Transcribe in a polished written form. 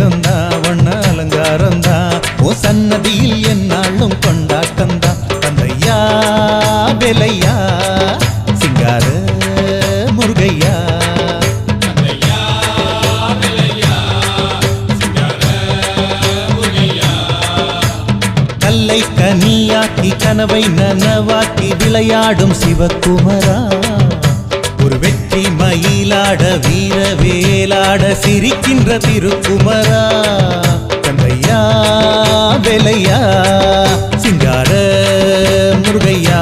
அபிஷேகந்தா வண்ண அலங்காரந்தா ஓ சன்னதியில் என்னாலும் கொண்டாட்டந்தா தந்தையா வேலையா சிங்கார முருகையா கல்லை கனியாக்கி கனவை நனவாக்கி விளையாடும் சிவகுமரா ஒரு வெற்றி மயிலாட வீர வேலாட சிரிக்கின்ற திருக்குமரா கந்தையா வேலையா சிங்கார முருகையா